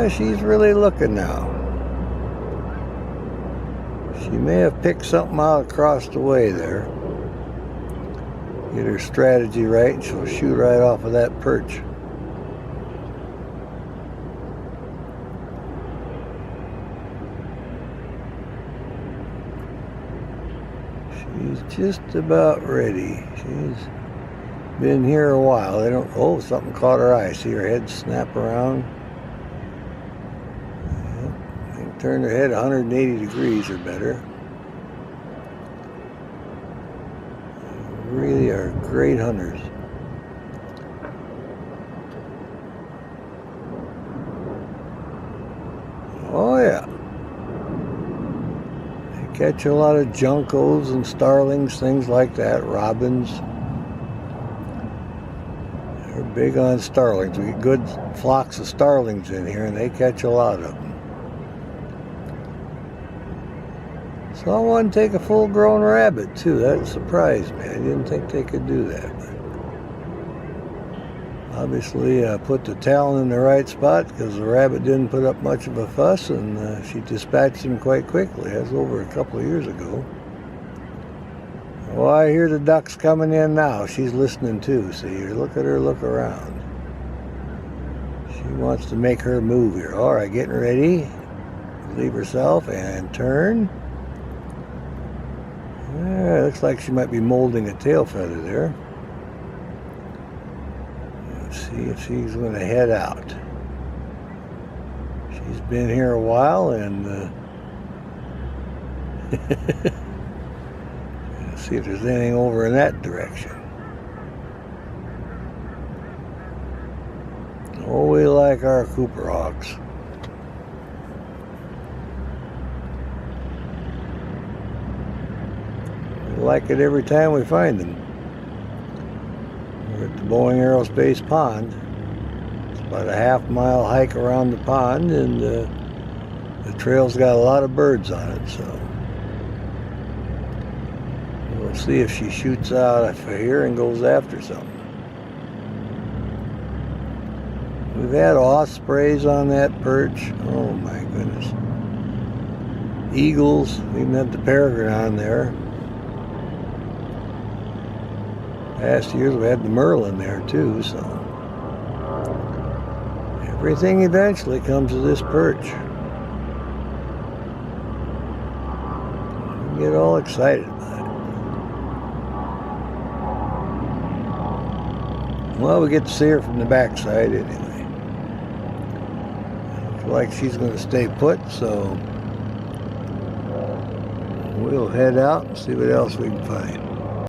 She's really looking now. She may have picked something out across the way there. Get her strategy right and she'll shoot right off of that perch. She's just about ready. She's been here a while. They don't. Oh, something caught her eye. See her head snap around. They can turn their head 180 degrees or better. They really are great hunters. Oh yeah. They catch a lot of juncos and starlings, things like that. Robins. They're big on starlings. We get good flocks of starlings in here, and they catch a lot of them. So I wanted to take a full-grown rabbit too. That surprised me. I didn't think they could do that. But obviously, I put the talon in the right spot because the rabbit didn't put up much of a fuss, and she dispatched him quite quickly. That was over a couple of years ago. Well, I hear the ducks coming in now. She's listening too. See, look at her look around. She wants to make her move here. All right, getting ready. Leave herself and turn. Yeah, looks like she might be molding a tail feather there. Let's see if she's going to head out. She's been here a while, and let's see if there's anything over in that direction. Oh, we like our Cooper Hawks. We like it every time we find them. We're at the Boeing Aerospace pond. It's about a half-mile hike around the pond, and the trail's got a lot of birds on it, so we'll see if she shoots out of here and goes after something. We've had ospreys on that perch. Oh my goodness. Eagles. We even had the peregrine on there. Past years we had the merlin there too, so everything eventually comes to this perch. We get all excited about it. Well, we get to see her from the backside anyway. Looks like she's going to stay put, so we'll head out and see what else we can find.